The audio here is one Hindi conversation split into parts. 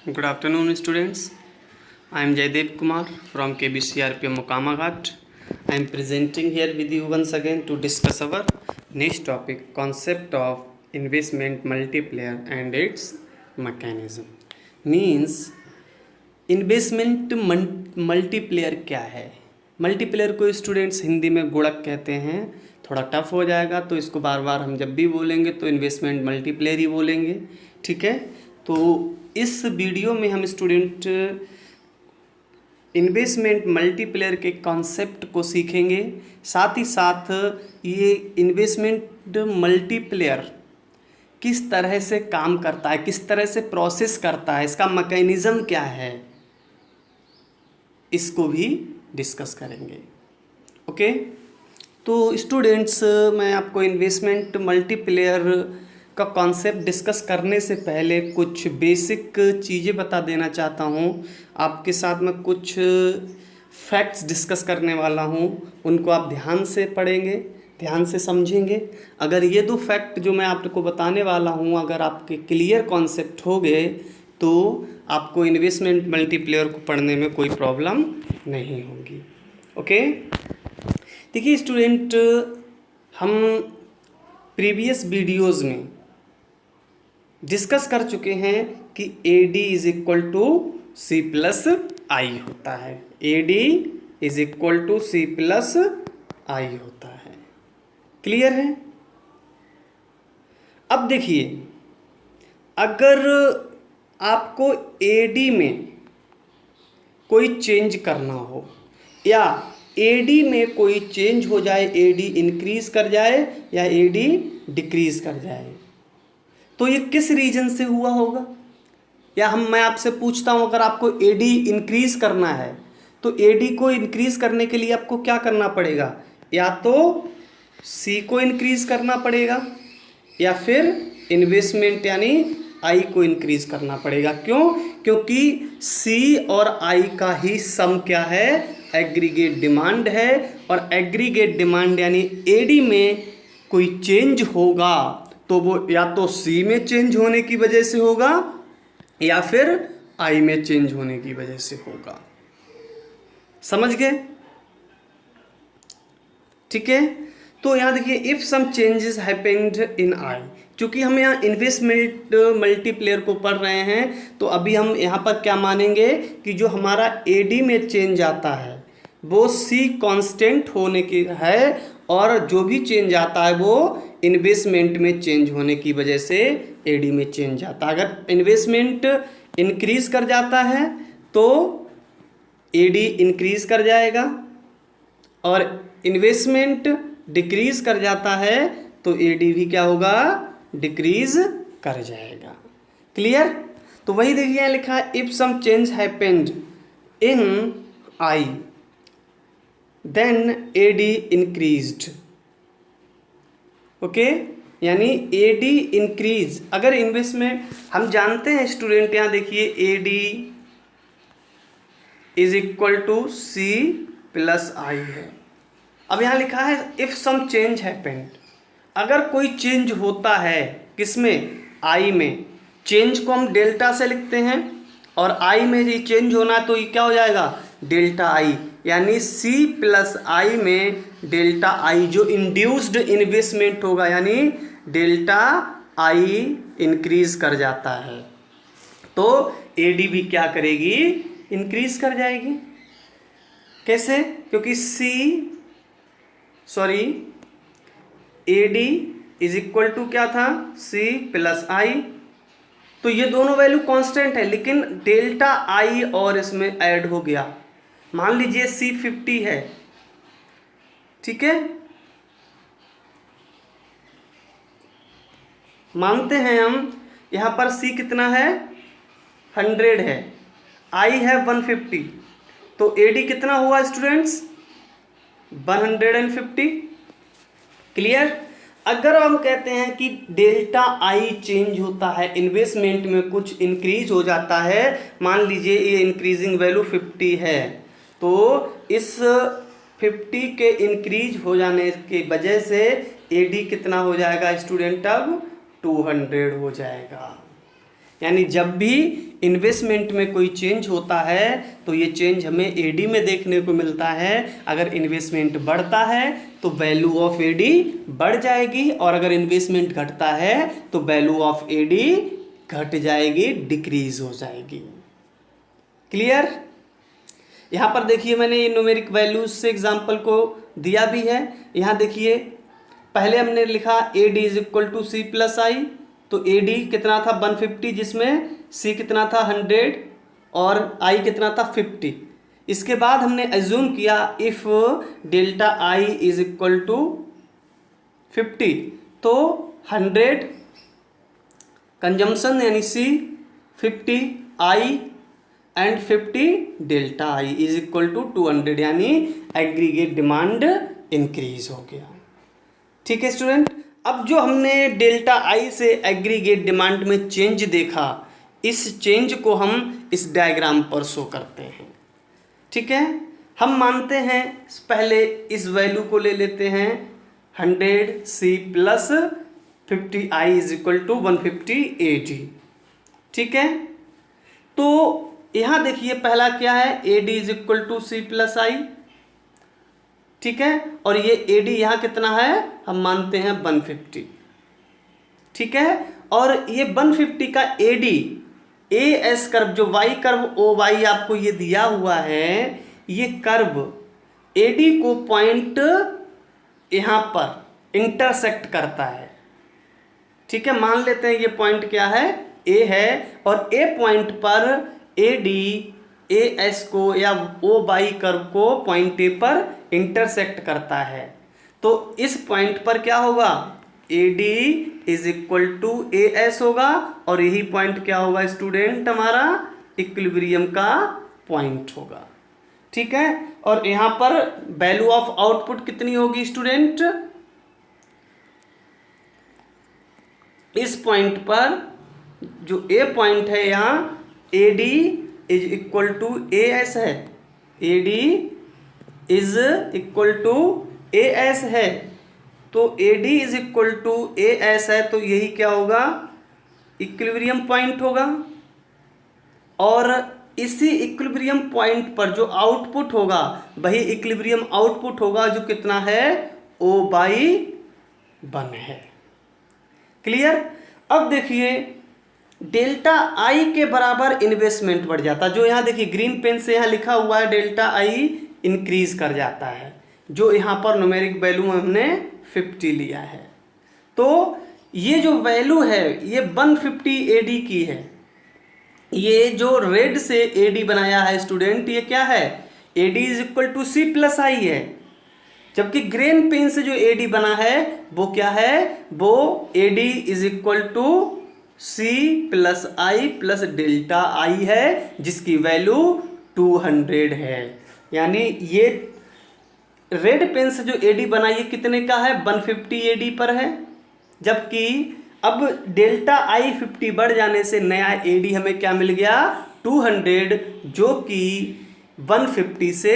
Good afternoon, students. I am Jaydev Kumar from KBCRPM Mokama Ghat. I am presenting here with you once again to discuss our next topic, concept of investment multiplier and its mechanism. Means investment multiplayer क्या है? मल्टीप्लेयर को स्टूडेंट्स हिंदी में गुणक कहते हैं. थोड़ा टफ हो जाएगा तो इसको बार बार हम जब भी बोलेंगे तो इन्वेस्टमेंट मल्टीप्लेयर ही बोलेंगे. ठीक है, तो इस वीडियो में हम स्टूडेंट इन्वेस्टमेंट मल्टीप्लेयर के कॉन्सेप्ट को सीखेंगे. साथ ही साथ ये इन्वेस्टमेंट मल्टीप्लेयर किस तरह से काम करता है, किस तरह से प्रोसेस करता है, इसका मैकेनिज्म क्या है, इसको भी डिस्कस करेंगे. ओके, तो स्टूडेंट्स मैं आपको इन्वेस्टमेंट मल्टीप्लेयर का कॉन्सेप्ट डिस्कस करने से पहले कुछ बेसिक चीज़ें बता देना चाहता हूँ. आपके साथ मैं कुछ फैक्ट्स डिस्कस करने वाला हूँ, उनको आप ध्यान से पढ़ेंगे, ध्यान से समझेंगे. अगर ये दो फैक्ट जो मैं आपको बताने वाला हूँ अगर आपके क्लियर कॉन्सेप्ट हो गए तो आपको इन्वेस्टमेंट मल्टीप्लेयर को पढ़ने में कोई प्रॉब्लम नहीं होगी. ओके, देखिए स्टूडेंट, हम प्रीवियस वीडियोज़ में डिस्कस कर चुके हैं कि AD is equal to C plus I होता है. AD is equal to C plus I होता है. क्लियर है? अब देखिए, अगर आपको AD में कोई चेंज करना हो या AD में कोई चेंज हो जाए, AD इंक्रीज कर जाए या AD डिक्रीज कर जाए, तो ये किस रीजन से हुआ होगा? या मैं आपसे पूछता हूँ, अगर आपको AD इंक्रीज करना है तो AD को इंक्रीज करने के लिए आपको क्या करना पड़ेगा? या तो C को इंक्रीज करना पड़ेगा या फिर इन्वेस्टमेंट यानी I को इंक्रीज करना पड़ेगा. क्यों? क्योंकि C और I का ही सम क्या है? एग्रीगेट डिमांड है. और एग्रीगेट डिमांड यानी AD में कोई चेंज होगा तो वो या तो C में चेंज होने की वजह से होगा या फिर I में चेंज होने की वजह से होगा. समझ गए? ठीक है, तो यहाँ देखिए, if some changes happened in I, चूँकि हम यहाँ इन्वेस्टमेंट मल्टीप्लेयर को पढ़ रहे हैं तो अभी हम यहाँ पर क्या मानेंगे कि जो हमारा AD में चेंज आता है वो C कांस्टेंट होने की है और जो भी चेंज आता है वो इन्वेस्टमेंट में चेंज होने की वजह से AD में चेंज आता है. अगर इन्वेस्टमेंट इंक्रीज कर जाता है तो AD इंक्रीज कर जाएगा और इन्वेस्टमेंट डिक्रीज कर जाता है तो AD भी क्या होगा? डिक्रीज कर जाएगा. क्लियर? तो वही देखिए यहाँ लिखा है, if some change happened in I then AD increased. Okay, यानी AD इंक्रीज. अगर इन्वेस्टमेंट हम जानते हैं स्टूडेंट, यहाँ देखिए AD is equal to C plus I है. अब यहाँ लिखा है इफ सम चेंज हैपेंड, अगर कोई चेंज होता है किसमें? I में. चेंज को हम डेल्टा से लिखते हैं और I में ये चेंज होना है तो ये क्या हो जाएगा? Delta I. यानी C प्लस आई में डेल्टा I जो इंड्यूस्ड इन्वेस्टमेंट होगा यानी डेल्टा I इंक्रीज कर जाता है तो AD भी क्या करेगी? इंक्रीज कर जाएगी. कैसे? क्योंकि AD इज इक्वल टू क्या था? C plus I. तो ये दोनों वैल्यू कांस्टेंट है लेकिन डेल्टा I और इसमें ऐड हो गया. मान लीजिए C 50 है, ठीक है, मानते हैं हम यहाँ पर C कितना है? 100 है, I है 150, तो AD कितना हुआ स्टूडेंट्स? 150. क्लियर? अगर हम कहते हैं कि डेल्टा I चेंज होता है, इन्वेस्टमेंट में कुछ इंक्रीज हो जाता है, मान लीजिए ये इंक्रीजिंग वैल्यू 50 है, तो इस 50 के इंक्रीज हो जाने की वजह से AD कितना हो जाएगा स्टूडेंट? अब 200 हो जाएगा. यानी जब भी इन्वेस्टमेंट में कोई चेंज होता है तो ये चेंज हमें एडी में देखने को मिलता है। अगर इन्वेस्टमेंट बढ़ता है तो वैल्यू ऑफ एडी बढ़ जाएगी, और अगर इन्वेस्टमेंट घटता है तो वैल्यू ऑफ एडी घट जाएगी, डिक्रीज हो जाएगी। क्लियर? यहाँ पर देखिए मैंने ये न्यूमेरिक वैल्यूज से एग्जाम्पल को दिया भी है। यहाँ देखिए पहले हमने लिखा A D is equal to C plus I, तो ए डी कितना था 150, जिसमें सी कितना था 100 और आई कितना था 50। इसके बाद हमने एज्यूम किया if delta I is equal to 50, तो 100 कंजम्पशन यानी C, 50 I and 50 delta I is equal to 200, यानी एग्रीगेट डिमांड इंक्रीज हो गया। ठीक है स्टूडेंट, अब जो हमने डेल्टा आई से एग्रीगेट डिमांड में चेंज देखा, इस चेंज को हम इस डायग्राम पर शो करते हैं। ठीक है, हम मानते हैं पहले इस वैल्यू को ले लेते हैं 100 C plus 50 I is equal to 150 A D. ठीक है, तो यहाँ देखिए पहला क्या है, A D is equal to C plus I. ठीक है, और ये ए डी यहाँ कितना है, हम मानते हैं 150। ठीक है, और ये 150 का A D A S curve, जो वाई कर्व ओ वाई आपको ये दिया हुआ है, ये कर्व ए डी को पॉइंट यहाँ पर इंटरसेक्ट करता है। ठीक है, मान लेते हैं ये पॉइंट क्या है, ए है, और ए पॉइंट पर ए डी ए एस को या ओ वाई कर्व को पॉइंट ए पर इंटरसेक्ट करता है। तो इस पॉइंट पर क्या होगा, A D is equal to A S होगा, और यही पॉइंट क्या होगा स्टूडेंट, हमारा इक्विलिब्रियम का पॉइंट होगा। ठीक है, और यहाँ पर वैल्यू ऑफ आउटपुट कितनी होगी स्टूडेंट, इस पॉइंट पर जो ए पॉइंट है यहाँ A D is equal to A S है, A D is equal to A S है, तो A D is equal to A S है, तो यही क्या होगा, इक्विलिब्रियम पॉइंट होगा। और इसी इक्विलिब्रियम पॉइंट पर जो आउटपुट होगा वही इक्विलिब्रियम आउटपुट होगा, जो कितना है, ओ बाई 1 है। क्लियर? अब देखिए डेल्टा आई के बराबर इन्वेस्टमेंट बढ़ जाता है, जो यहाँ देखिए ग्रीन पेन से यहाँ लिखा हुआ है डेल्टा आई इंक्रीज कर जाता है, जो यहाँ पर न्यूमेरिक वैल्यू हमने 50 लिया है। तो ये जो वैल्यू है ये 150 एडी की है। ये जो रेड से एडी बनाया है स्टूडेंट, ये क्या है, AD is equal to C plus I है, जबकि ग्रीन पेन से जो एडी बना है वो क्या है, वो AD is equal to C plus I plus delta I है, जिसकी वैल्यू 200 है। यानी ये रेड पेन से जो एडी बना ये कितने का है, 150 एडी पर है, जबकि अब डेल्टा आई 50 बढ़ जाने से नया एडी हमें क्या मिल गया, 200, जो कि 150 से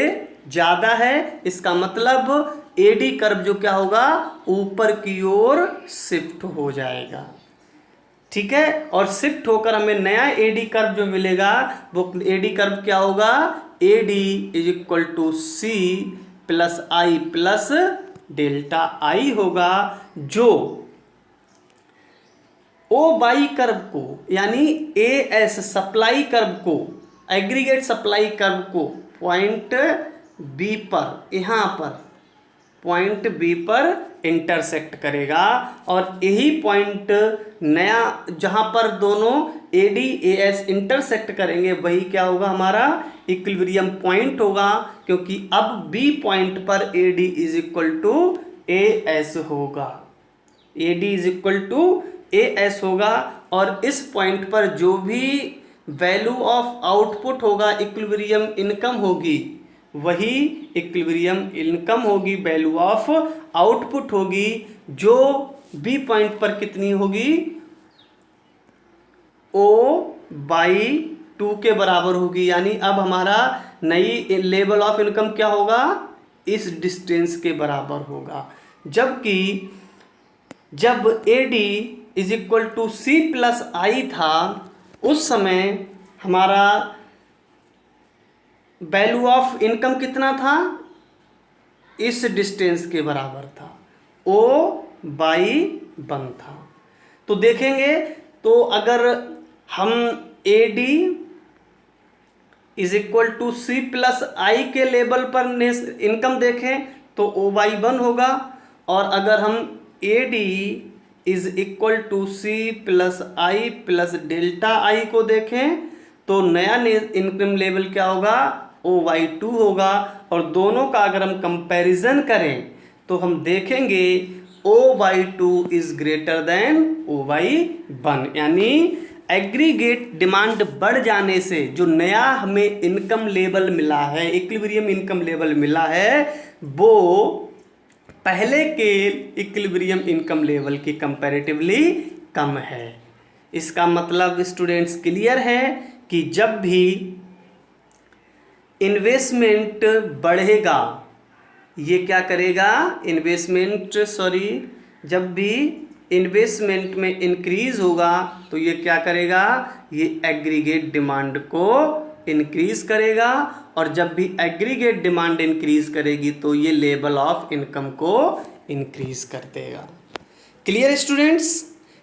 ज़्यादा है। इसका मतलब एडी कर्व जो क्या होगा, ऊपर की ओर शिफ्ट हो जाएगा। ठीक है, और शिफ्ट होकर हमें नया एडी कर्व जो मिलेगा वो एडी कर्व क्या होगा, A D is equal to C plus I plus delta I होगा, जो ओ वाई कर्व को यानी ए एस सप्लाई कर्व को, एग्रीगेट सप्लाई कर्व को पॉइंट बी पर, यहाँ पर पॉइंट बी पर इंटरसेक्ट करेगा, और यही पॉइंट नया जहाँ पर दोनों A D A S intersect करेंगे वही क्या होगा, हमारा इक्विलिब्रियम पॉइंट होगा, क्योंकि अब बी पॉइंट पर A D is equal to A S होगा, A D is equal to A S होगा, और इस पॉइंट पर जो भी वैल्यू ऑफ आउटपुट होगा, इक्विलिब्रियम इनकम होगी, वही इक्विलिब्रियम इनकम होगी, वैल्यू ऑफ आउटपुट होगी, जो बी पॉइंट पर कितनी होगी, ओ बाई 2 के बराबर होगी। यानी अब हमारा नई लेवल ऑफ इनकम क्या होगा, इस डिस्टेंस के बराबर होगा, जबकि जब A D is equal to C plus I था उस समय हमारा वैल्यू ऑफ इनकम कितना था, इस डिस्टेंस के बराबर था, O/1 था। तो देखेंगे, तो अगर हम AD is equal to C+I के लेवल पर इनकम देखें तो O/1 होगा, और अगर हम AD is equal to C+I plus delta I को देखें तो नया इनकम लेवल क्या होगा, O/2 होगा। और दोनों का अगर हम कंपैरिजन करें तो हम देखेंगे O/2 is greater than O/1, यानी एग्रीगेट डिमांड बढ़ जाने से जो नया हमें इनकम लेवल मिला है, इक्विलिब्रियम इनकम लेवल मिला है, वो पहले के इक्विलिब्रियम इनकम लेवल की कंपैरेटिवली कम है। इसका मतलब स्टूडेंट्स क्लियर है कि जब भी इन्वेस्टमेंट बढ़ेगा, ये क्या करेगा, जब भी इन्वेस्टमेंट में इंक्रीज होगा तो ये क्या करेगा, ये एग्रीगेट डिमांड को इंक्रीज करेगा, और जब भी एग्रीगेट डिमांड इंक्रीज करेगी तो ये लेवल ऑफ इनकम को इंक्रीज कर देगा। Clear students?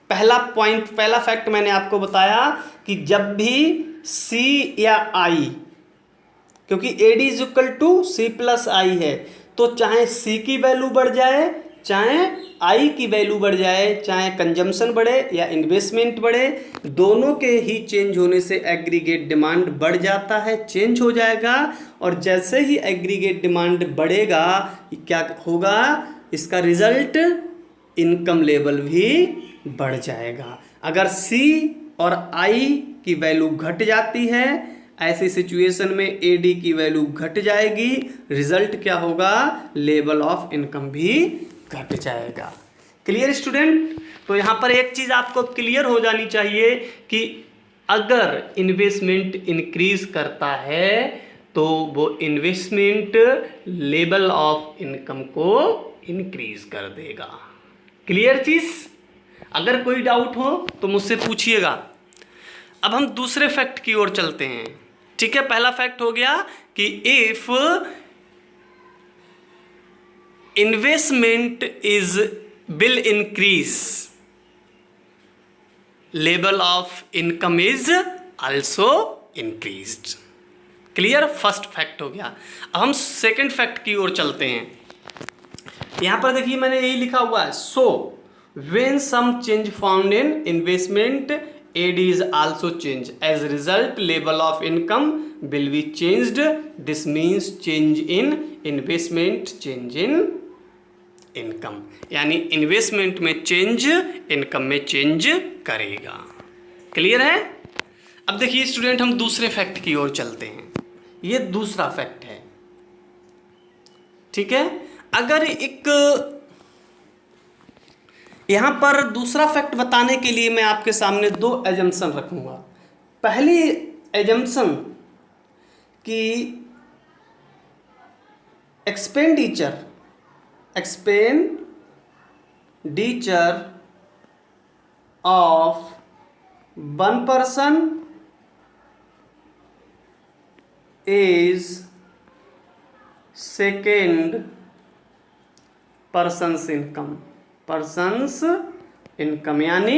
पहला पॉइंट, पहला फैक्ट मैंने आपको बताया कि जब भी C या I, क्योंकि AD is equal to C+I है, तो चाहे C की वैल्यू बढ़ जाए, चाहे I की वैल्यू बढ़ जाए, चाहे कंजम्पशन बढ़े या इन्वेस्टमेंट बढ़े, दोनों के ही चेंज होने से एग्रीगेट डिमांड बढ़ जाता है, चेंज हो जाएगा। और जैसे ही एग्रीगेट डिमांड बढ़ेगा क्या होगा, इसका रिजल्ट इनकम लेवल भी बढ़ जाएगा। अगर C और I की वैल्यू घट जाती है, ऐसी सिचुएशन में AD की वैल्यू घट जाएगी, रिजल्ट क्या होगा, लेवल ऑफ इनकम भी घट जाएगा। Clear student? तो यहाँ पर एक चीज़ आपको क्लियर हो जानी चाहिए कि अगर इन्वेस्टमेंट इंक्रीज करता है तो वो इन्वेस्टमेंट लेवल ऑफ इनकम को इंक्रीज कर देगा। क्लियर चीज़? अगर कोई डाउट हो तो मुझसे पूछिएगा। अब हम दूसरे फैक्ट की ओर चलते हैं। ठीक है, पहला फैक्ट हो गया कि if investment is will increase, level of income is also increased. Clear? First fact हो गया। अब हम सेकंड फैक्ट की ओर चलते हैं। यहां पर देखिए मैंने यही लिखा हुआ है, so when some change found in investment AD is also change. As a result, level of income will be changed. This means change in investment, change in income. यानी इन्वेस्टमेंट में चेंज इनकम में चेंज करेगा। क्लियर है? अब देखिए स्टूडेंट, हम दूसरे फैक्ट की ओर चलते हैं। ये दूसरा फैक्ट है। ठीक है, अगर एक यहाँ पर दूसरा फैक्ट बताने के लिए मैं आपके सामने दो एजम्पशन रखूँगा। पहली एजम्पशन कि expenditure of one person is second persons income, यानी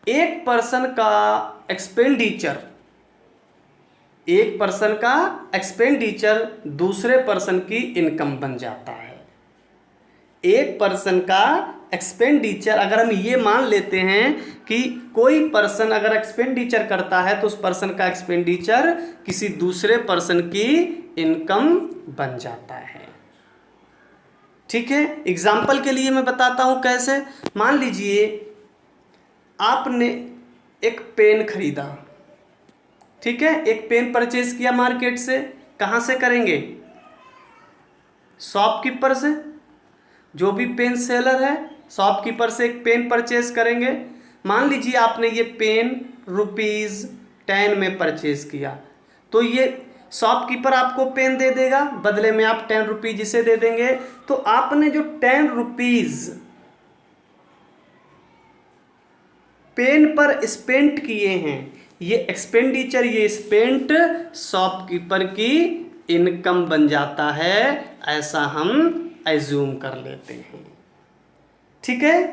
एक पर्सन का एक्सपेंडिचर दूसरे पर्सन की इनकम बन जाता है। एक पर्सन का एक्सपेंडिचर, अगर हम ये मान लेते हैं कि कोई पर्सन अगर एक्सपेंडिचर करता है तो उस पर्सन का एक्सपेंडिचर किसी दूसरे पर्सन की इनकम बन जाता है। ठीक है, एग्जाम्पल के लिए मैं बताता हूं कैसे। मान लीजिए आपने एक पेन खरीदा, ठीक है, एक पेन परचेज किया मार्केट से। कहाँ से करेंगे? शॉपकीपर से। जो भी पेन सेलर है शॉपकीपर से एक पेन परचेज करेंगे। मान लीजिए आपने ये पेन ₹10 में परचेज किया, तो ये शॉपकीपर आपको पेन दे देगा, बदले में आप ₹10 इसे दे देंगे। तो आपने जो ₹10 पेन पर स्पेंड किए हैं, ये एक्सपेंडिचर, ये स्पेंट शॉपकीपर की इनकम बन जाता है, ऐसा हम एज्यूम कर लेते हैं। ठीक है,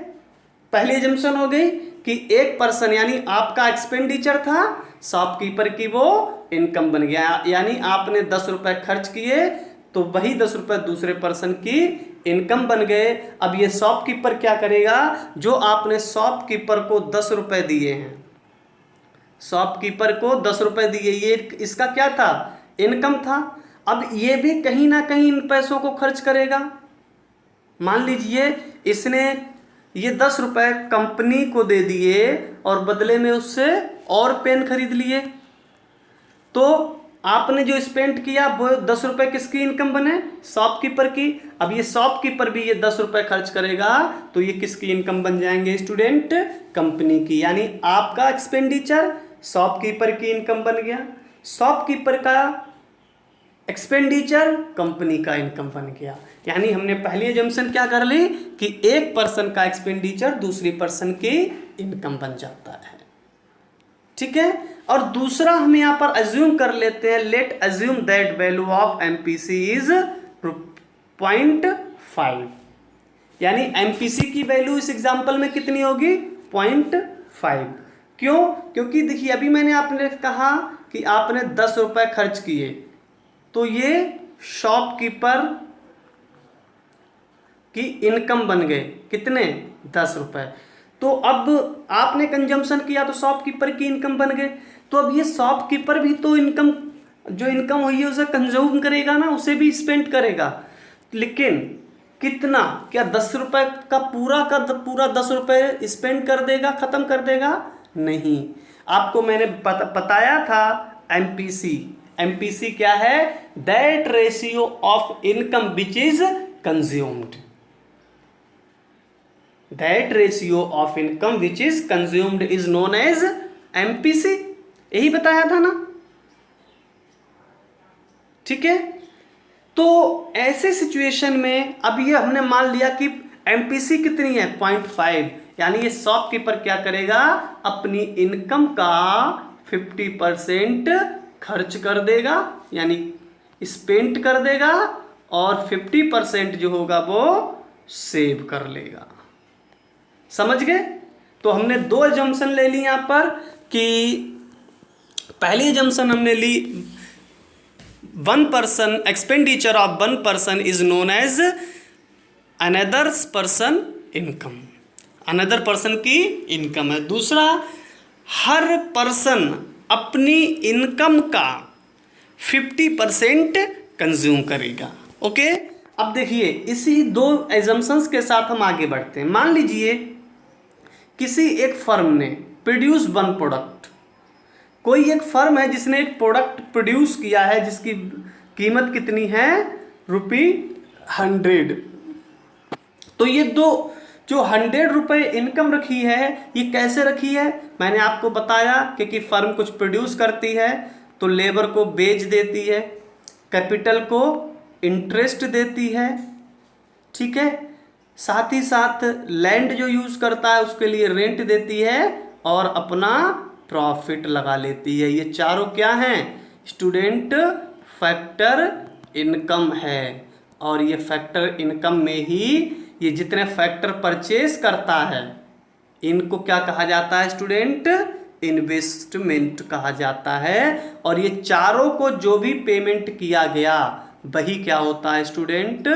पहली एजम्पशन हो गई कि एक पर्सन यानी आपका एक्सपेंडिचर था, शॉपकीपर की वो इनकम बन गया, यानी आपने 10 रुपए खर्च किए तो वही 10 रुपए दूसरे पर्सन की इनकम बन गए। अब ये शॉपकीपर क्या करेगा, जो आपने शॉपकीपर को 10 रुपए दिए हैं, शॉपकीपर को 10 रुपए दिए, ये इसका क्या था, इनकम था। अब ये भी कहीं ना कहीं इन पैसों को खर्च करेगा। मान लीजिए इसने ये 10 रुपए कंपनी को दे दिए और बदले में उससे और पेन खरीद लिए, तो आपने जो स्पेंड किया वो 10 रुपए किसकी इनकम बने, शॉपकीपर की। अब ये शॉपकीपर भी ये 10 रुपए खर्च करेगा तो ये किसकी इनकम बन जाएंगे स्टूडेंट, कंपनी की। यानी आपका एक्सपेंडिचर शॉपकीपर की इनकम बन गया, शॉपकीपर का एक्सपेंडिचर कंपनी का इनकम बन गया। यानी हमने पहली एजम्पशन क्या कर ली कि एक पर्सन का एक्सपेंडिचर दूसरी पर्सन की इनकम बन जाता है। ठीक है, और दूसरा हम यहां पर अज्यूम कर लेते हैं, late assume that value of MPC is 0.5, यानी एमपीसी की वैल्यू इस एग्जांपल में कितनी होगी, 0.5। क्यों, क्योंकि देखिए अभी मैंने आपने कहा कि आपने 10 रुपए खर्च किए, तो ये शॉपकीपर की इनकम बन गए कितने, 10 रुपए। तो अब आपने कंजम्पशन किया तो शॉपकीपर की इनकम बन गए, तो अब ये शॉपकीपर भी तो इनकम, जो इनकम हुई है उसे कंज्यूम करेगा ना, उसे भी स्पेंड करेगा। लेकिन कितना, क्या 10 रुपए का पूरा 10 रुपए स्पेंड कर देगा, खत्म कर देगा, नहीं। आपको मैंने बताया था एमपीसी, एमपीसी क्या है, that ratio of income which is consumed, that ratio of income which is consumed is known as MPC, यही बताया था ना। ठीक है, तो ऐसे सिचुएशन में अब ये हमने मान लिया कि एमपीसी कितनी है, 0.5, यानी ये शॉपकीपर क्या करेगा, अपनी इनकम का 50% खर्च कर देगा, यानी स्पेंड कर देगा, और 50% जो होगा वो सेव कर लेगा। समझ गए। तो हमने दो एजम्पशन ले ली यहां पर कि पहली एजम्पशन हमने ली, one person expenditure of one person is known as another person income, another person की इनकम है। दूसरा, हर पर्सन अपनी इनकम का 50% कंज्यूम करेगा। ओके, अब देखिए इसी दो एजम्पशंस के साथ हम आगे बढ़ते हैं। मान लीजिए किसी एक फर्म ने प्रोड्यूस वन प्रोडक्ट, कोई एक फर्म है जिसने एक प्रोडक्ट प्रोड्यूस किया है जिसकी कीमत कितनी है, ₹100। तो ये दो जो 100 रुपए इनकम रखी है, ये कैसे रखी है, मैंने आपको बताया कि फर्म कुछ प्रोड्यूस करती है तो लेबर को बेच देती है, कैपिटल को इंटरेस्ट देती है, ठीक है, साथ ही साथ लैंड जो यूज करता है उसके लिए रेंट देती है और अपना प्रॉफिट लगा लेती है। ये चारों क्या हैं स्टूडेंट, फैक्टर इनकम है। और ये फैक्टर इनकम में ही ये जितने फैक्टर परचेज करता है इनको क्या कहा जाता है स्टूडेंट, इन्वेस्टमेंट कहा जाता है। और ये चारों को जो भी पेमेंट किया गया वही क्या होता है स्टूडेंट,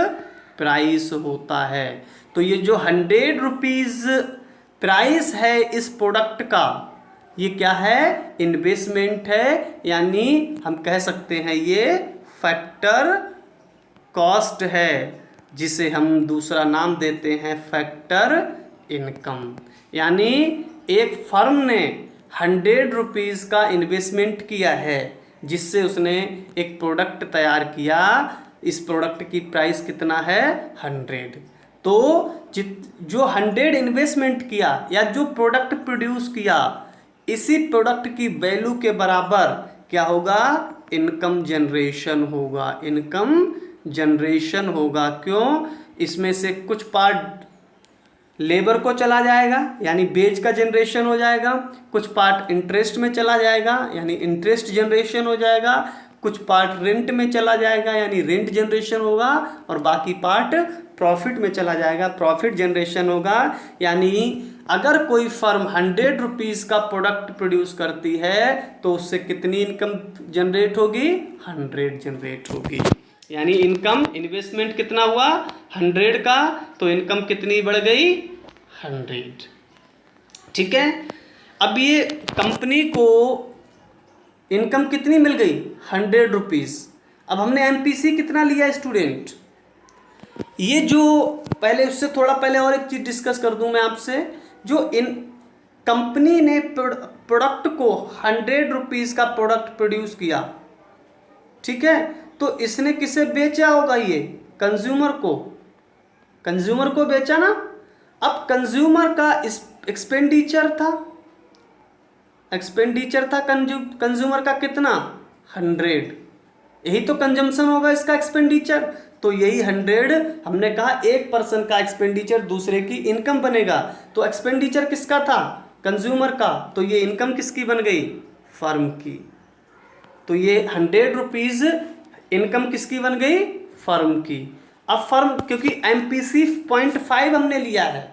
प्राइस होता है। तो ये जो 100 रुपीज प्राइस है इस प्रोडक्ट का, ये क्या है, इन्वेस्टमेंट है, यानी हम कह सकते हैं ये फैक्टर कॉस्ट है, जिसे हम दूसरा नाम देते हैं फैक्टर इनकम। यानी एक फर्म ने 100 रुपीज का इन्वेस्टमेंट किया है जिससे उसने एक प्रोडक्ट तैयार किया, इस प्रोडक्ट की प्राइस कितना है 100। तो जो 100 इन्वेस्टमेंट किया या जो प्रोडक्ट प्रोड्यूस किया, इसी प्रोडक्ट की वैल्यू के बराबर क्या होगा, इनकम जनरेशन होगा, इनकम जनरेशन होगा। क्यों, इसमें से कुछ पार्ट लेबर को चला जाएगा यानी वेज का जनरेशन हो जाएगा, कुछ पार्ट इंटरेस्ट में चला जाएगा यानी इंटरेस्ट जनरेशन हो जाएगा, कुछ पार्ट रेंट में चला जाएगा यानी रेंट जनरेशन होगा, और बाकी पार्ट प्रॉफिट में चला जाएगा, प्रॉफिट जनरेशन होगा। यानी अगर कोई फर्म 100 रुपीज़ का प्रोडक्ट प्रोड्यूस करती है तो उससे कितनी इनकम जनरेट होगी? 100 जनरेट होगी। यानी इनकम, इन्वेस्टमेंट कितना हुआ? 100 का, तो इनकम कितनी बढ़ गई? 100। ठीक है। अब ये कंपनी को इनकम कितनी मिल गई? 100 रुपीज़। अब हमने एमपीसी कितना लिया स्टूडेंट? ये जो पहले, उससे थोड़ा पहले और एक चीज़ डिस्कस कर दूं मैं आपसे, जो इन कंपनी ने प्रोडक्ट को 100 रुपीज़ का प्रोडक्ट प्रोड्यूस किया, ठीक है, तो इसने किसे बेचा होगा? ये कंज्यूमर को, कंज्यूमर को बेचा ना। अब कंज्यूमर का एक्सपेंडिचर था, एक्सपेंडिचर था कंज्यूमर का कितना? 100। यही तो कंजम्पशन होगा इसका, एक्सपेंडिचर। तो यही 100, हमने कहा एक पर्सन का एक्सपेंडिचर दूसरे की इनकम बनेगा। तो एक्सपेंडिचर किसका था? कंज्यूमर का। तो ये इनकम किसकी बन गई? फर्म की। तो ये 100 रुपीज़ इनकम किसकी बन गई? फर्म की। अब फर्म, क्योंकि एमपीसी 0.5 हमने लिया है,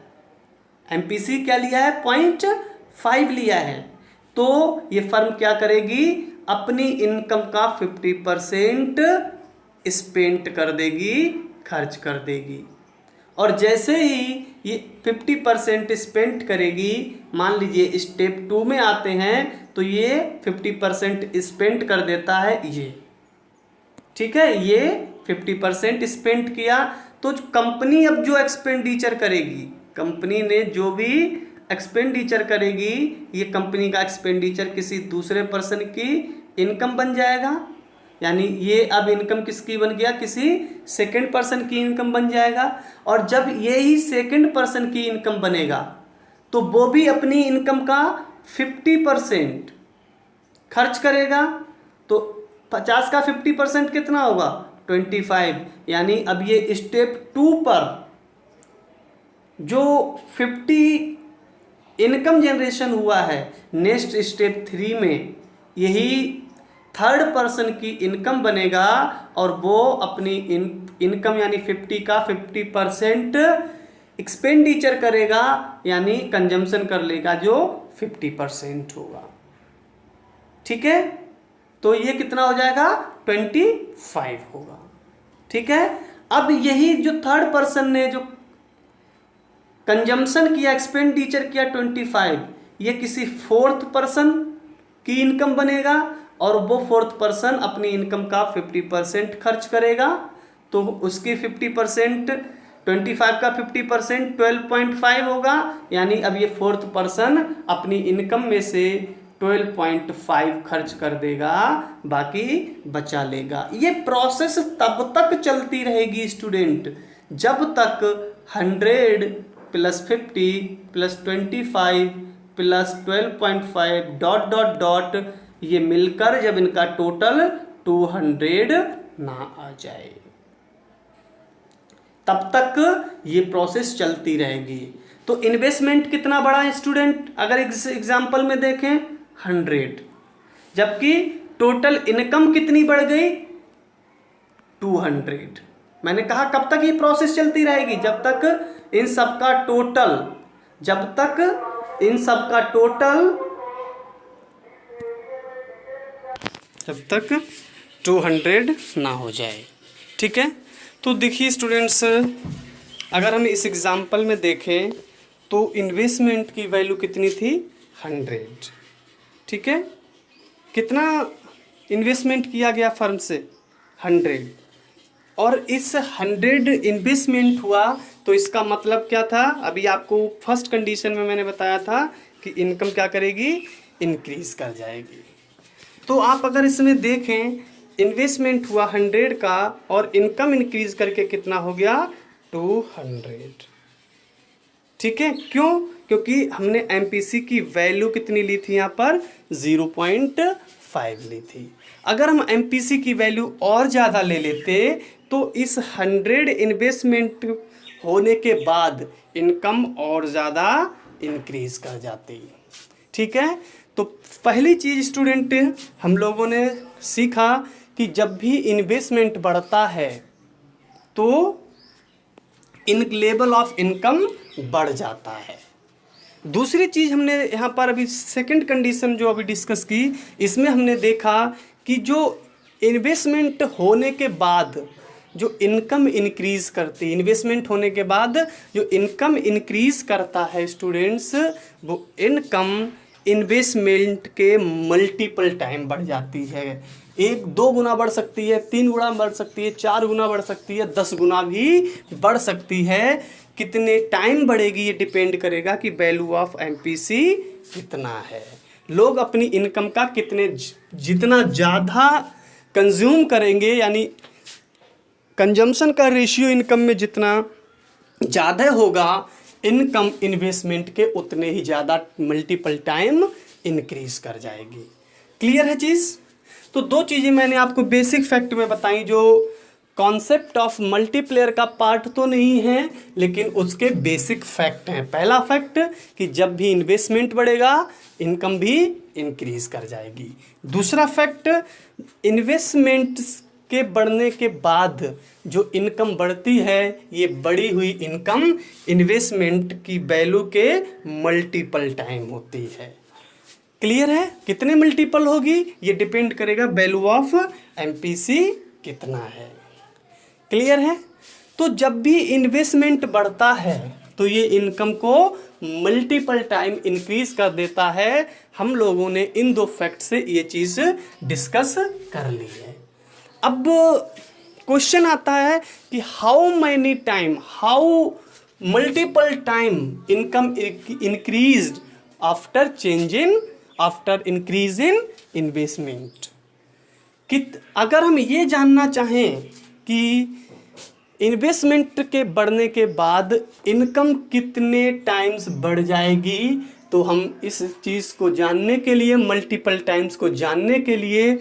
एमपीसी क्या लिया है? 0.5 लिया है। तो ये फर्म क्या करेगी? अपनी इनकम का 50% स्पेंड कर देगी, खर्च कर देगी। और जैसे ही ये 50% स्पेंड करेगी, मान लीजिए स्टेप 2 में आते हैं, तो ये 50% स्पेंड कर देता है ये, ठीक है, ये 50% स्पेंड किया। तो कंपनी अब जो एक्सपेंडिचर करेगी, कंपनी ने जो भी एक्सपेंडिचर करेगी, ये कंपनी का एक्सपेंडिचर किसी दूसरे पर्सन की इनकम बन जाएगा। यानी ये अब इनकम किसकी बन गया? किसी सेकंड पर्सन की इनकम बन जाएगा। और जब ये ही सेकंड पर्सन की इनकम बनेगा, तो वो भी अपनी इनकम का 50% खर्च करेगा। तो 50 का 50% कितना होगा? 25। यानी अब ये स्टेप 2 पर जो 50 इनकम जनरेशन हुआ है, नेक्स्ट स्टेप 3 में यही थर्ड पर्सन की इनकम बनेगा, और वो अपनी इनकम यानी 50 का 50% एक्सपेंडिचर करेगा, यानी कंजम्पशन कर लेगा, जो 50% होगा। ठीक है, तो ये कितना हो जाएगा? 25 होगा। ठीक है। अब यही जो थर्ड पर्सन ने जो कंजम्पशन किया, एक्सपेंडिचर किया 25, ये किसी फोर्थ पर्सन की इनकम बनेगा, और वो फोर्थ पर्सन अपनी इनकम का 50% खर्च करेगा। तो उसकी 50%, 25 का 50% 12.5 होगा। यानी अब ये फोर्थ पर्सन अपनी इनकम में से 12.5 खर्च कर देगा, बाकी बचा लेगा। ये प्रोसेस तब तक चलती रहेगी स्टूडेंट, जब तक 100 + 50 + 25 + 12.5 डॉट डॉट डॉट, ये मिलकर जब इनका टोटल 200 ना आ जाए, तब तक ये प्रोसेस चलती रहेगी। तो इन्वेस्टमेंट कितना बड़ा है स्टूडेंट? अगर एग्जाम्पल में देखें 100, जबकि टोटल इनकम कितनी बढ़ गई? 200। मैंने कहा कब तक ये प्रोसेस चलती रहेगी? जब तक इन सब का टोटल, जब तक इन सब का टोटल, जब तक 200 ना हो जाए। ठीक है। तो देखिए स्टूडेंट्स, अगर हम इस एग्जाम्पल में देखें तो इन्वेस्टमेंट की वैल्यू कितनी थी? 100। ठीक है। कितना इन्वेस्टमेंट किया गया फर्म से? 100। और इस 100 इन्वेस्टमेंट हुआ, तो इसका मतलब क्या था? अभी आपको फर्स्ट कंडीशन में मैंने बताया था कि इनकम क्या करेगी? इंक्रीज कर जाएगी। तो आप अगर इसमें देखें, इन्वेस्टमेंट हुआ 100 का और इनकम इंक्रीज करके कितना हो गया? 200। ठीक है। क्यों? क्योंकि हमने एमपीसी की वैल्यू कितनी ली थी? यहाँ पर 0.5 ली थी। अगर हम एमपीसी की वैल्यू और ज़्यादा ले लेते, तो इस 100 इन्वेस्टमेंट होने के बाद इनकम और ज़्यादा इंक्रीज कर जाती है। ठीक है, तो पहली चीज़ स्टूडेंट हम लोगों ने सीखा कि जब भी इन्वेस्टमेंट बढ़ता है तो इन लेवल ऑफ इनकम बढ़ जाता है। दूसरी चीज़ हमने यहाँ पर अभी सेकंड कंडीशन जो अभी डिस्कस की, इसमें हमने देखा कि जो इन्वेस्टमेंट होने के बाद जो इनकम इंक्रीज करती, इन्वेस्टमेंट होने के बाद जो इनकम इंक्रीज करता है स्टूडेंट्स, वो इनकम इन्वेस्टमेंट के मल्टीपल टाइम बढ़ जाती है। 1-2 गुना बढ़ सकती है, 3 गुना बढ़ सकती है, 4 गुना बढ़ सकती है, 10 गुना भी बढ़ सकती है। कितने टाइम बढ़ेगी ये डिपेंड करेगा कि वैल्यू ऑफ एमपीसी कितना है। लोग अपनी इनकम का जितना ज़्यादा कंज्यूम करेंगे, यानी कंजम्पशन का रेशियो इनकम में जितना ज़्यादा होगा, इनकम इन्वेस्टमेंट के उतने ही ज़्यादा मल्टीपल टाइम इंक्रीज कर जाएगी। क्लियर है चीज़? तो 2 चीज़ें मैंने आपको बेसिक फैक्ट में बताई जो कॉन्सेप्ट ऑफ मल्टीप्लेयर का पार्ट तो नहीं है, लेकिन उसके बेसिक फैक्ट हैं। पहला फैक्ट कि जब भी इन्वेस्टमेंट बढ़ेगा इनकम भी इंक्रीज कर जाएगी। दूसरा फैक्ट, इन्वेस्टमेंट के बढ़ने के बाद जो इनकम बढ़ती है, ये बढ़ी हुई इनकम इन्वेस्टमेंट की वैल्यू के मल्टीपल टाइम होती है। क्लियर है? कितने मल्टीपल होगी ये डिपेंड करेगा वैल्यू ऑफ एमपीसी कितना है। क्लियर है? तो जब भी इन्वेस्टमेंट बढ़ता है तो ये इनकम को मल्टीपल टाइम इंक्रीज कर देता है। हम लोगों ने इन 2 फैक्ट से ये चीज़ डिस्कस कर ली है। अब क्वेश्चन आता है कि how multiple time income increased after increase in investment. अगर हम ये जानना चाहें कि इन्वेस्टमेंट के बढ़ने के बाद इनकम कितने टाइम्स बढ़ जाएगी, तो हम इस चीज़ को जानने के लिए, मल्टीपल टाइम्स को जानने के लिए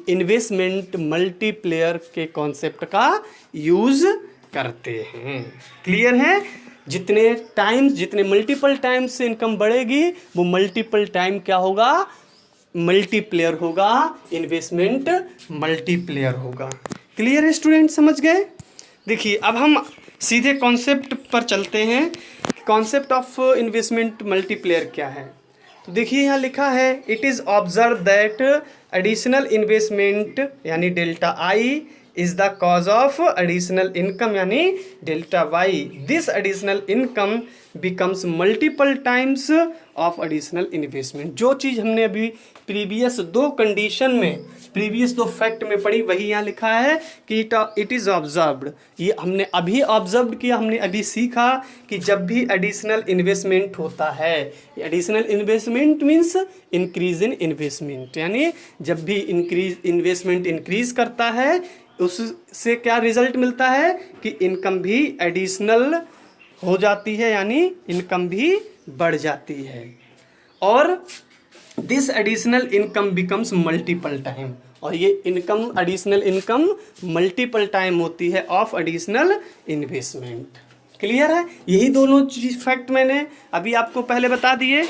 इन्वेस्टमेंट मल्टीप्लेयर के कॉन्सेप्ट का यूज़ करते हैं। क्लियर है? जितने मल्टीपल टाइम्स से इनकम बढ़ेगी वो मल्टीपल टाइम क्या होगा? मल्टीप्लेयर होगा, इन्वेस्टमेंट मल्टीप्लेयर होगा। क्लियर है स्टूडेंट? समझ गए? देखिए अब हम सीधे कॉन्सेप्ट पर चलते हैं। कॉन्सेप्ट ऑफ इन्वेस्टमेंट मल्टीप्लेयर क्या है? तो देखिए यहाँ लिखा है, it is observe that additional investment यानी delta I is the cause of additional income यानी delta Y. This additional income becomes multiple times of additional investment. जो चीज़ हमने अभी प्रीवियस 2 फैक्ट में पढ़ी वही यहाँ लिखा है कि इट इज़ ऑब्जर्व्ड। ये हमने अभी ऑब्जर्व किया, हमने अभी सीखा कि जब भी एडिशनल इन्वेस्टमेंट होता है, additional investment means increase in investment, यानी जब भी इन्वेस्टमेंट इंक्रीज करता है उससे क्या रिजल्ट मिलता है कि इनकम भी एडिशनल हो जाती है, यानी इनकम भी बढ़ जाती है। और this additional income becomes multiple time, और ये income additional income multiple time होती है ऑफ एडिशनल इन्वेस्टमेंट। क्लियर है? यही दोनों चीज फैक्ट मैंने अभी आपको पहले बता दिए।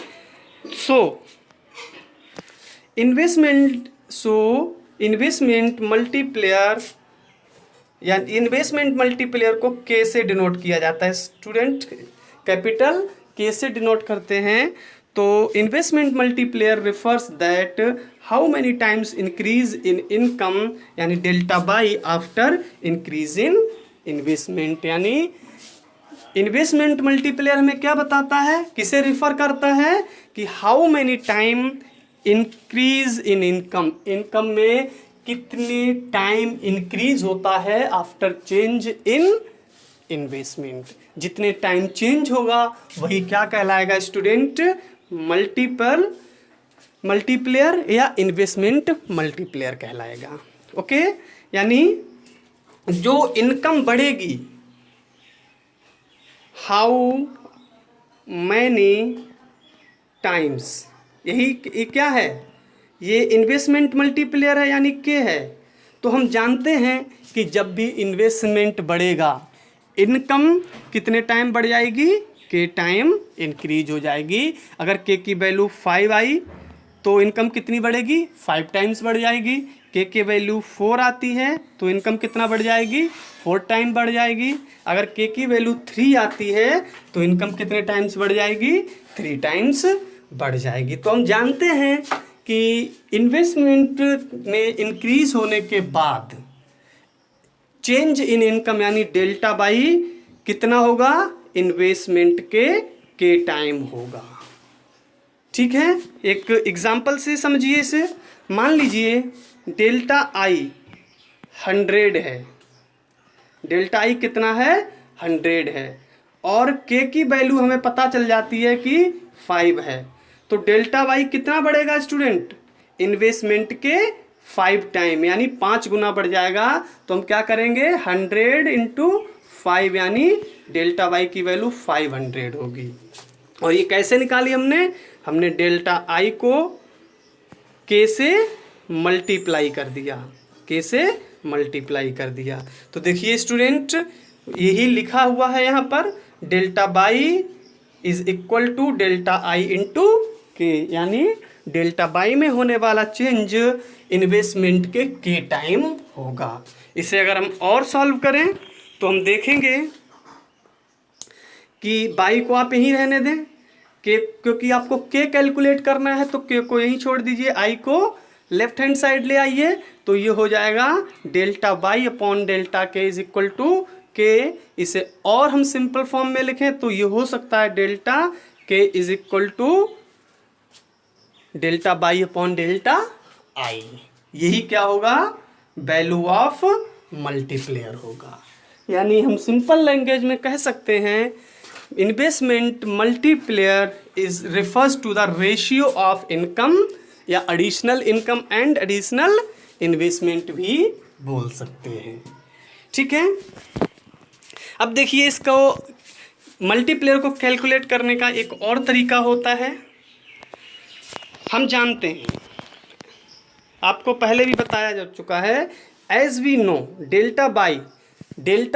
इन्वेस्टमेंट मल्टीप्लेयर या इन्वेस्टमेंट मल्टीप्लेयर को के से डिनोट किया जाता है स्टूडेंट, कैपिटल के से डिनोट करते हैं। तो investment multiplier refers that how many times increase in income यानी delta Y after increase in investment. यानी इन्वेस्टमेंट मल्टीप्लेयर हमें क्या बताता है, किसे रिफर करता है कि how many time increase in income, income में कितने टाइम इंक्रीज होता है आफ्टर चेंज इन इन्वेस्टमेंट। जितने टाइम चेंज होगा वही क्या कहलाएगा स्टूडेंट? मल्टीप्लेयर या इन्वेस्टमेंट मल्टीप्लेयर कहलाएगा। ओके, यानी जो इनकम बढ़ेगी, हाउ मैनी टाइम्स, यही क्या है? ये इन्वेस्टमेंट मल्टीप्लेयर है यानी के है। तो हम जानते हैं कि जब भी इन्वेस्टमेंट बढ़ेगा इनकम कितने टाइम बढ़ जाएगी, के टाइम इंक्रीज हो जाएगी। अगर के की वैल्यू 5 आई तो इनकम कितनी बढ़ेगी, 5 टाइम्स बढ़ जाएगी। के की वैल्यू 4 आती है तो इनकम कितना बढ़ जाएगी, 4 टाइम बढ़ जाएगी। अगर के की वैल्यू 3 आती है तो इनकम कितने टाइम्स बढ़ जाएगी, 3 टाइम्स बढ़ जाएगी। तो हम जानते हैं कि इन्वेस्टमेंट में इंक्रीज होने के बाद चेंज इन इनकम यानी डेल्टा बाई कितना होगा, इन्वेस्टमेंट के टाइम होगा। ठीक है, एक एग्जाम्पल से समझिए इसे। मान लीजिए डेल्टा आई 100 है, डेल्टा आई कितना है, 100 है, और के की वैल्यू हमें पता चल जाती है कि 5 है। तो डेल्टा वाई कितना बढ़ेगा स्टूडेंट, इन्वेस्टमेंट के 5 टाइम यानी 5 गुना बढ़ जाएगा। तो हम क्या करेंगे, 100 इंटू 5 यानी डेल्टा वाई की वैल्यू 500 होगी। और ये कैसे निकाली हमने डेल्टा आई को के से मल्टीप्लाई कर दिया, के से मल्टीप्लाई कर दिया। तो देखिए स्टूडेंट, यही लिखा हुआ है यहाँ पर, delta Y is equal to delta I into K, यानी डेल्टा बाई में होने वाला चेंज इन्वेस्टमेंट के टाइम होगा। इसे अगर हम और सॉल्व करें तो हम देखेंगे कि बाई को आप यहीं रहने दें, के क्योंकि आपको के कैलकुलेट करना है तो के को यहीं छोड़ दीजिए, आई को लेफ्ट हैंड साइड ले आइए। तो ये हो जाएगा delta Y upon delta K is equal to के। इसे और हम सिंपल फॉर्म में लिखें तो ये हो सकता है delta K is equal to delta Y upon delta I. यही क्या होगा, वैल्यू ऑफ मल्टीप्लेयर होगा। यानी हम सिंपल लैंग्वेज में कह सकते हैं, investment multiplier is refers to the ratio of income, या additional income and additional investment भी बोल सकते हैं। ठीक है, अब देखिए इसको मल्टीप्लेयर को कैलकुलेट करने का एक और तरीका होता है। हम जानते हैं, आपको पहले भी बताया जा चुका है, as we know delta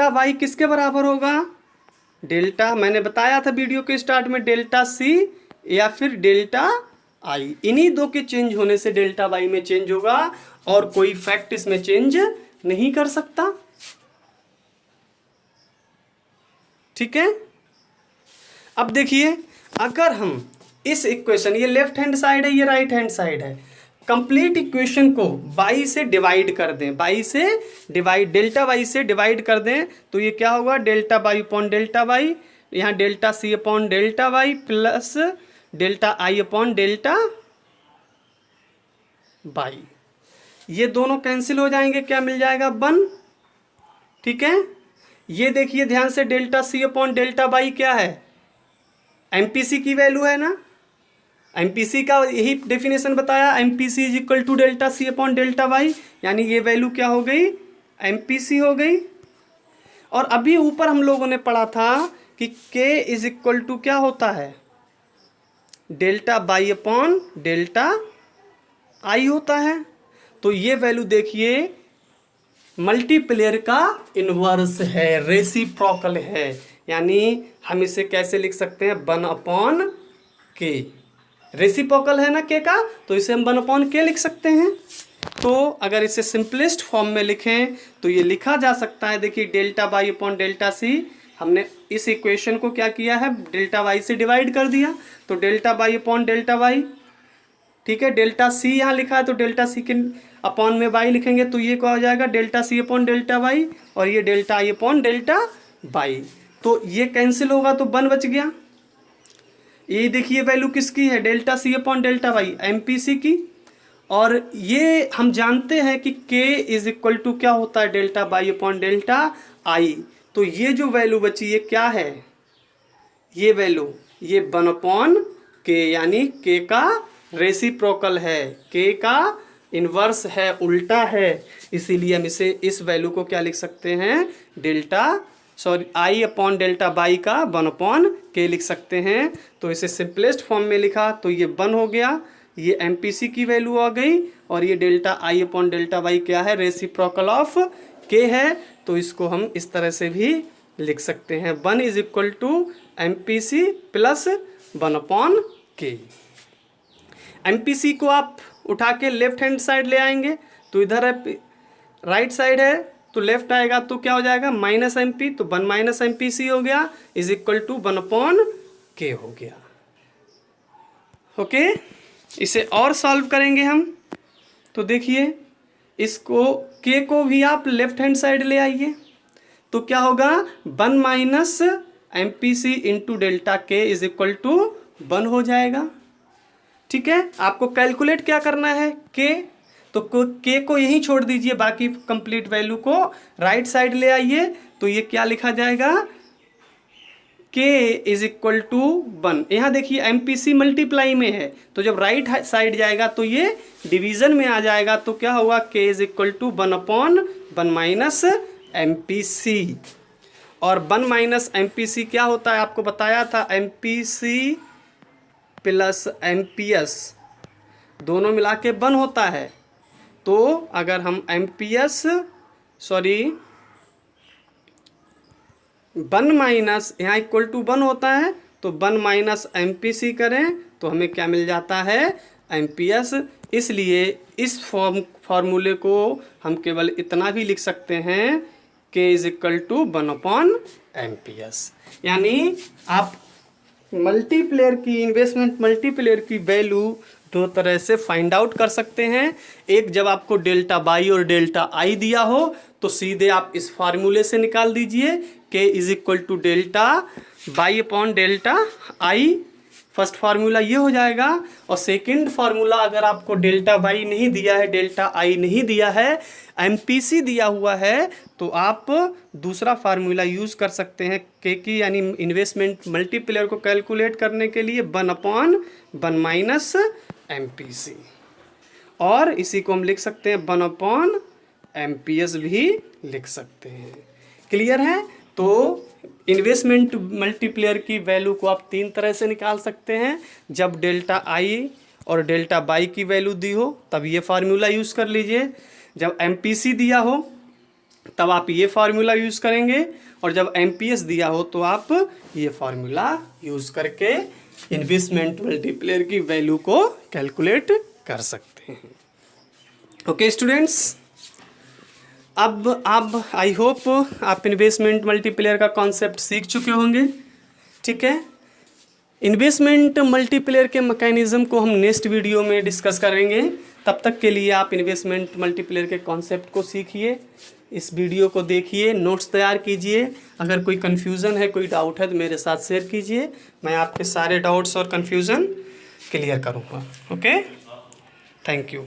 Y किसके बराबर होगा, डेल्टा, मैंने बताया था वीडियो के स्टार्ट में, डेल्टा सी या फिर डेल्टा आई। इन्हीं दो के चेंज होने से डेल्टा बाई में चेंज होगा, और कोई फैक्ट इसमें चेंज नहीं कर सकता। ठीक है, अब देखिए अगर हम इस इक्वेशन, ये लेफ्ट हैंड साइड है, ये राइट हैंड साइड है, कंप्लीट इक्वेशन को बाई से डिवाइड कर दें, बाई से डिवाइड, डेल्टा बाई से डिवाइड कर दें, तो ये क्या होगा, delta Y upon delta Y, यहाँ delta C upon delta Y plus delta I upon delta Y. ये दोनों कैंसिल हो जाएंगे, क्या मिल जाएगा, 1। ठीक है, ये देखिए ध्यान से, delta C upon delta Y क्या है, एमपीसी की वैल्यू है ना, एमपीसी का यही डेफिनेशन बताया, MPC is equal to delta C upon delta Y, यानी ये वैल्यू क्या हो गई, एमपीसी हो गई। और अभी ऊपर हम लोगों ने पढ़ा था कि के इज इक्वल टू क्या होता है, डेल्टा बाई अपॉन डेल्टा आई होता है। तो ये वैल्यू देखिए मल्टीप्लेयर का इनवर्स है, रेसिप्रोकल है, यानी हम इसे कैसे लिख सकते हैं, 1 अपॉन के, रेसिप्रोकल है ना के का, तो इसे हम 1 अपॉन के लिख सकते हैं। तो अगर इसे सिंपलेस्ट फॉर्म में लिखें तो ये लिखा जा सकता है, देखिए delta Y upon delta C, हमने इस इक्वेशन को क्या किया है, डेल्टा वाई से डिवाइड कर दिया, तो delta Y upon delta Y. ठीक है, डेल्टा सी यहाँ लिखा है तो डेल्टा सी के अपॉन में वाई लिखेंगे, तो ये क्या हो जाएगा, delta C upon delta Y, और ये delta I upon delta Y. तो ये कैंसिल होगा तो 1 बच गया। ये देखिए वैल्यू किसकी है, delta C upon delta Y, MPC की। और ये हम जानते हैं कि के इज इक्वल टू क्या होता है, डेल्टा बाई अपॉन डेल्टा आई। तो ये जो वैल्यू बची ये क्या है, ये वैल्यू, ये 1 अपॉन के, यानी के का रेसिप्रोकल है, के का इन्वर्स है, उल्टा है, इसीलिए हम इसे, इस वैल्यू को क्या लिख सकते हैं, आई अपॉन डेल्टा बाई का 1 अपॉन के लिख सकते हैं। तो इसे सिंपलेस्ट फॉर्म में लिखा तो ये 1 हो गया, ये एमपीसी की वैल्यू आ गई, और ये delta I upon delta Y क्या है, रेसिप्रोकल ऑफ के है। तो इसको हम इस तरह से भी लिख सकते हैं 1 is equal to MPC plus 1/K। MPC को आप उठा के लेफ्ट हैंड साइड ले आएंगे तो इधर है, राइट साइड है तो लेफ्ट आएगा तो क्या हो जाएगा -MP, तो 1 - MPC हो गया इज इक्वल टू 1/K हो गया। ओके, इसे और सॉल्व करेंगे हम। तो देखिए इसको K को भी आप लेफ्ट हैंड साइड ले आइए तो क्या होगा 1 - MPC into delta K is equal to 1 हो जाएगा। ठीक है, आपको कैलकुलेट क्या करना है K, तो K को यहीं छोड़ दीजिए, बाकी कंप्लीट वैल्यू को राइट साइड ले आइए तो ये क्या लिखा जाएगा K इज इक्वल टू 1। यहाँ देखिए MPC मल्टीप्लाई में है तो जब राइट साइड जाएगा तो ये डिवीजन में आ जाएगा तो क्या होगा K is equal to 1/1 - MPC। और 1 - MPC क्या होता है आपको बताया था, MPC प्लस MPS दोनों मिला के 1 होता है। तो अगर हम 1 माइनस यहाँ इक्वल टू 1 होता है तो 1 - MPC करें तो हमें क्या मिल जाता है MPS। इसलिए इस फॉर्मूले को हम केवल इतना भी लिख सकते हैं K is equal to 1/MPS। यानी आप मल्टीप्लेयर की इन्वेस्टमेंट मल्टीप्लेयर की वैल्यू दो तरह से फाइंड आउट कर सकते हैं। एक, जब आपको डेल्टा बाई और डेल्टा आई दिया हो तो सीधे आप इस फार्मूले से निकाल दीजिए K is equal to delta Y upon delta I, first formula ये हो जाएगा। और सेकंड फार्मूला, अगर आपको डेल्टा वाई नहीं दिया है, डेल्टा आई नहीं दिया है, MPC दिया हुआ है, तो आप दूसरा फार्मूला यूज़ कर सकते हैं K की, यानी इन्वेस्टमेंट मल्टीप्लेयर को कैलकुलेट करने के लिए 1/1 - MPC। और इसी को हम लिख सकते हैं 1/MPS भी लिख सकते हैं। क्लियर है? तो इन्वेस्टमेंट मल्टीप्लेयर की वैल्यू को आप 3 तरह से निकाल सकते हैं। जब डेल्टा आई और डेल्टा बाई की वैल्यू दी हो तब ये फार्मूला यूज़ कर लीजिए, जब MPC दिया हो तब आप ये फार्मूला यूज़ करेंगे, और जब MPS दिया हो तो आप ये फार्मूला यूज़ करके इन्वेस्टमेंट मल्टीप्लेयर की वैल्यू को कैलकुलेट कर सकते हैं। ओके स्टूडेंट्स, अब आई होप आप इन्वेस्टमेंट मल्टीप्लेयर का कॉन्सेप्ट सीख चुके होंगे। ठीक है, इन्वेस्टमेंट मल्टीप्लेयर के मैकेनिज्म को हम नेक्स्ट वीडियो में डिस्कस करेंगे। तब तक के लिए आप इन्वेस्टमेंट मल्टीप्लेयर के कॉन्सेप्ट को सीखिए, इस वीडियो को देखिए, नोट्स तैयार कीजिए। अगर कोई कन्फ्यूज़न है, कोई डाउट है तो मेरे साथ शेयर कीजिए, मैं आपके सारे डाउट्स और कन्फ्यूज़न क्लियर करूँगा। Okay, thank you.